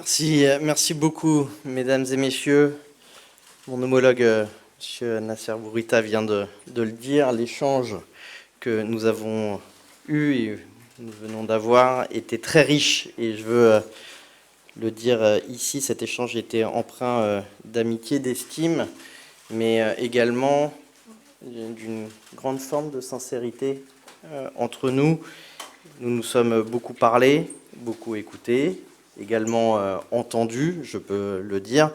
Merci beaucoup, mesdames et messieurs. Mon homologue, M. Nasser Bourita, vient de le dire. L'échange que nous avons eu et nous venons d'avoir était très riche. Et je veux le dire ici, cet échange était empreint d'amitié, d'estime, mais également d'une grande forme de sincérité entre nous. Nous nous sommes beaucoup parlé, beaucoup écouté, également entendu, je peux le dire.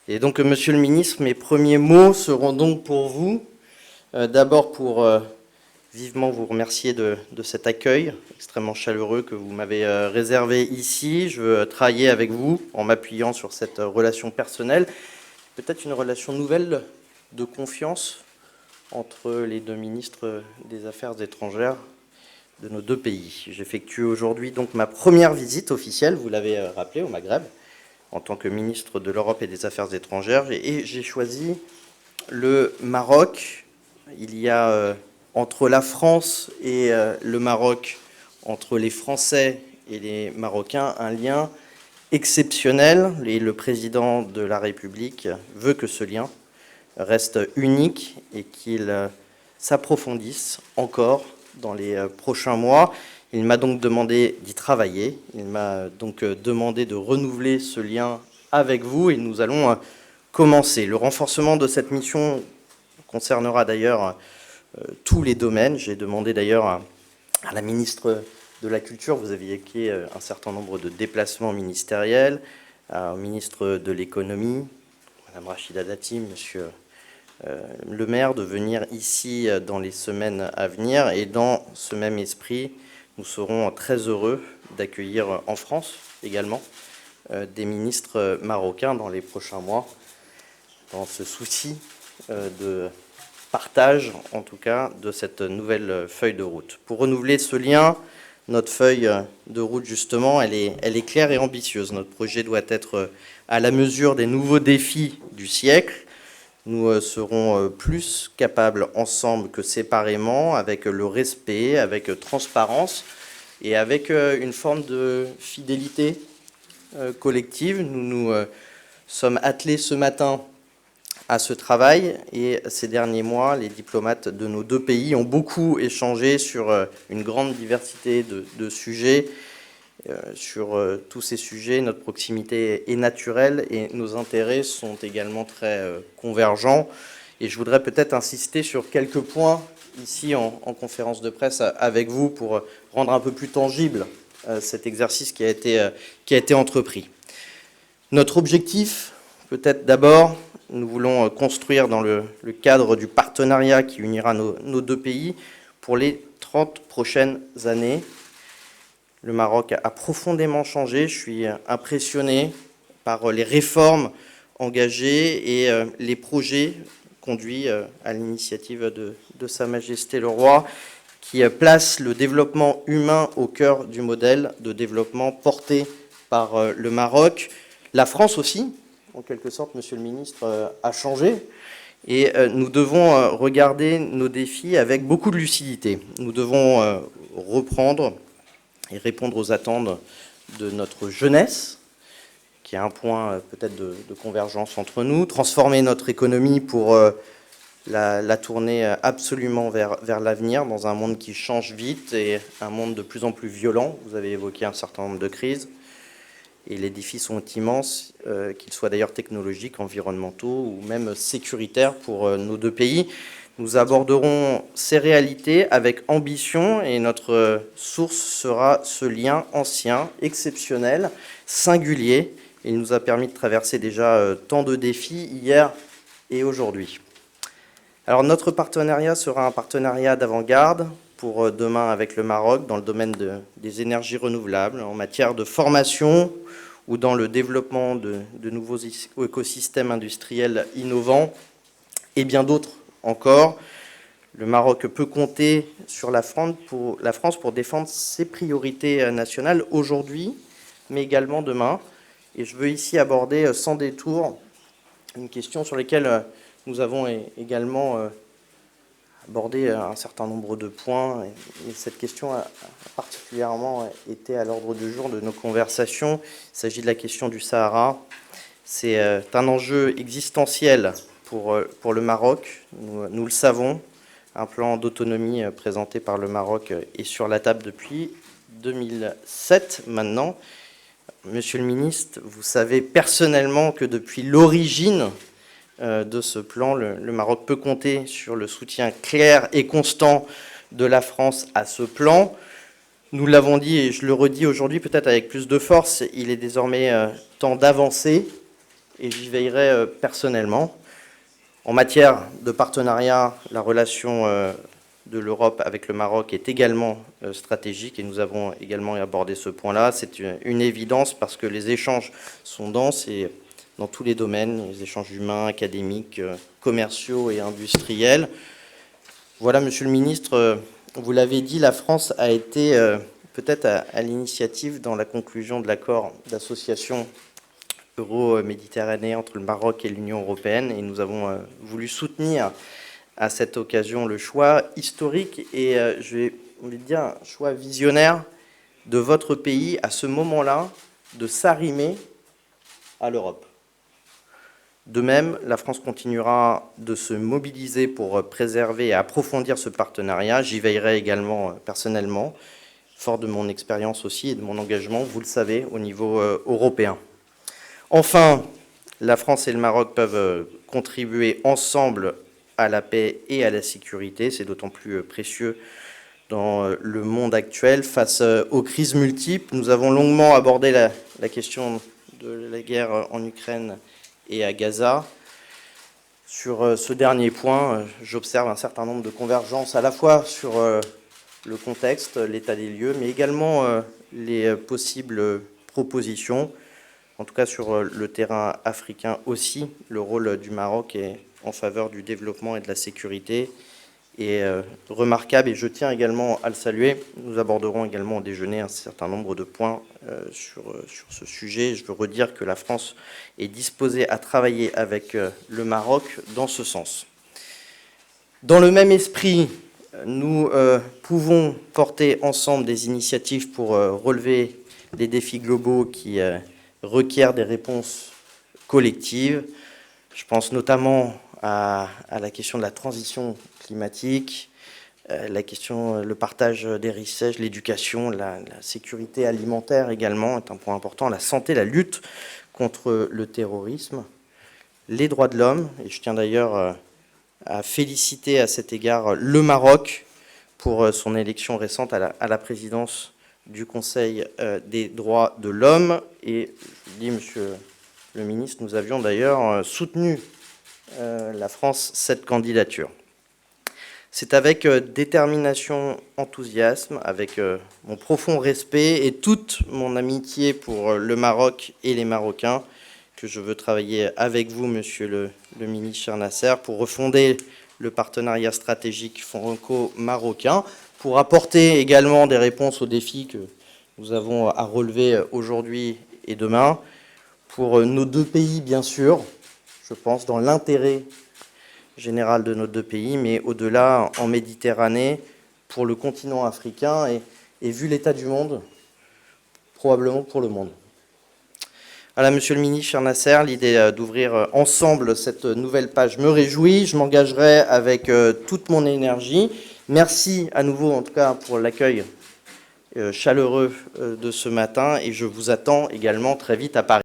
Et donc, Monsieur le Ministre, mes premiers mots seront donc pour vous. D'abord pour vivement vous remercier de cet accueil extrêmement chaleureux que vous m'avez réservé ici. Je veux travailler avec vous en m'appuyant sur cette relation personnelle, peut-être une relation nouvelle de confiance entre les deux ministres des Affaires étrangères de nos deux pays. J'effectue aujourd'hui donc ma première visite officielle, vous l'avez rappelé, au Maghreb, en tant que ministre de l'Europe et des Affaires étrangères, et j'ai choisi le Maroc. Il y a entre la France et le Maroc, entre les Français et les Marocains, un lien exceptionnel, et le président de la République veut que ce lien reste unique et qu'il s'approfondisse encore dans les prochains mois. Il m'a donc demandé d'y travailler, il m'a donc demandé de renouveler ce lien avec vous et nous allons commencer. Le renforcement de cette mission concernera d'ailleurs tous les domaines. J'ai demandé d'ailleurs à la ministre de la Culture, vous aviez évoqué un certain nombre de déplacements ministériels, au ministre de l'Économie, Mme Rachida Dati, Monsieur le maire, de venir ici dans les semaines à venir. Et dans ce même esprit, nous serons très heureux d'accueillir en France également des ministres marocains dans les prochains mois, dans ce souci de partage, en tout cas, de cette nouvelle feuille de route. Pour renouveler ce lien, notre feuille de route, justement, elle est claire et ambitieuse. Notre projet doit être à la mesure des nouveaux défis du siècle. Nous serons plus capables ensemble que séparément, avec le respect, avec transparence et avec une forme de fidélité collective. Nous nous sommes attelés ce matin à ce travail et ces derniers mois, les diplomates de nos deux pays ont beaucoup échangé sur une grande diversité de sujets. Sur tous ces sujets, notre proximité est naturelle et nos intérêts sont également très convergents. Et je voudrais peut-être insister sur quelques points ici en conférence de presse avec vous pour rendre un peu plus tangible cet exercice qui a été entrepris. Notre objectif, peut-être d'abord, nous voulons construire dans le cadre du partenariat qui unira nos deux pays pour les 30 prochaines années. Le Maroc a profondément changé. Je suis impressionné par les réformes engagées et les projets conduits à l'initiative de Sa Majesté le Roi, qui placent le développement humain au cœur du modèle de développement porté par le Maroc. La France aussi, en quelque sorte, Monsieur le Ministre, a changé. Et nous devons regarder nos défis avec beaucoup de lucidité. Nous devons reprendre et répondre aux attentes de notre jeunesse, qui est un point peut-être de convergence entre nous, transformer notre économie pour la tourner absolument vers l'avenir, dans un monde qui change vite et un monde de plus en plus violent. Vous avez évoqué un certain nombre de crises, et les défis sont immenses, qu'ils soient d'ailleurs technologiques, environnementaux ou même sécuritaires pour nos deux pays. Nous aborderons ces réalités avec ambition et notre source sera ce lien ancien, exceptionnel, singulier. Il nous a permis de traverser déjà tant de défis hier et aujourd'hui. Alors notre partenariat sera un partenariat d'avant-garde pour demain avec le Maroc dans le domaine des énergies renouvelables, en matière de formation ou dans le développement de nouveaux écosystèmes industriels innovants et bien d'autres encore. Le Maroc peut compter sur la France pour défendre ses priorités nationales aujourd'hui, mais également demain. Et je veux ici aborder sans détour une question sur laquelle nous avons également abordé un certain nombre de points, et cette question a particulièrement été à l'ordre du jour de nos conversations. Il s'agit de la question du Sahara. C'est un enjeu existentiel pour le Maroc, nous le savons. Un plan d'autonomie présenté par le Maroc est sur la table depuis 2007 maintenant. Monsieur le ministre, vous savez personnellement que depuis l'origine de ce plan, le Maroc peut compter sur le soutien clair et constant de la France à ce plan. Nous l'avons dit et je le redis aujourd'hui, peut-être avec plus de force, il est désormais temps d'avancer et j'y veillerai personnellement. En matière de partenariat, la relation de l'Europe avec le Maroc est également stratégique et nous avons également abordé ce point-là. C'est une évidence parce que les échanges sont denses et dans tous les domaines, les échanges humains, académiques, commerciaux et industriels. Voilà, Monsieur le Ministre, vous l'avez dit, la France a été peut-être à l'initiative dans la conclusion de l'accord d'association euro-méditerranéen entre le Maroc et l'Union européenne et nous avons voulu soutenir à cette occasion le choix historique et je vais dire un choix visionnaire de votre pays à ce moment-là de s'arrimer à l'Europe. De même, la France continuera de se mobiliser pour préserver et approfondir ce partenariat. J'y veillerai également personnellement, fort de mon expérience aussi et de mon engagement, vous le savez, au niveau européen. Enfin, la France et le Maroc peuvent contribuer ensemble à la paix et à la sécurité. C'est d'autant plus précieux dans le monde actuel face aux crises multiples. Nous avons longuement abordé la question de la guerre en Ukraine et à Gaza. Sur ce dernier point, j'observe un certain nombre de convergences à la fois sur le contexte, l'état des lieux, mais également les possibles propositions. En tout cas, sur le terrain africain aussi, le rôle du Maroc est en faveur du développement et de la sécurité est remarquable et je tiens également à le saluer. Nous aborderons également au déjeuner un certain nombre de points sur ce sujet. Je veux redire que la France est disposée à travailler avec le Maroc dans ce sens. Dans le même esprit, nous pouvons porter ensemble des initiatives pour relever les défis globaux qui requièrent des réponses collectives. Je pense notamment à la question de la transition climatique, la question, le partage des richesses, l'éducation, la sécurité alimentaire également est un point important, la santé, la lutte contre le terrorisme, les droits de l'homme, et je tiens d'ailleurs à féliciter à cet égard le Maroc pour son élection récente à la présidence du Conseil des droits de l'homme. Et je vous dis, Monsieur le ministre, nous avions d'ailleurs soutenu la France cette candidature. C'est avec détermination, enthousiasme, avec mon profond respect et toute mon amitié pour le Maroc et les Marocains que je veux travailler avec vous, Monsieur le ministre Cher Nasser, pour refonder le partenariat stratégique franco-marocain, pour apporter également des réponses aux défis que nous avons à relever aujourd'hui et demain, pour nos deux pays, bien sûr, je pense, dans l'intérêt général de nos deux pays, mais au-delà, en Méditerranée, pour le continent africain, et vu l'état du monde, probablement pour le monde. Voilà, Monsieur le ministre Cher Nasser, l'idée d'ouvrir ensemble cette nouvelle page me réjouit. Je m'engagerai avec toute mon énergie. Merci à nouveau, en tout cas, pour l'accueil chaleureux de ce matin, et je vous attends également très vite à Paris.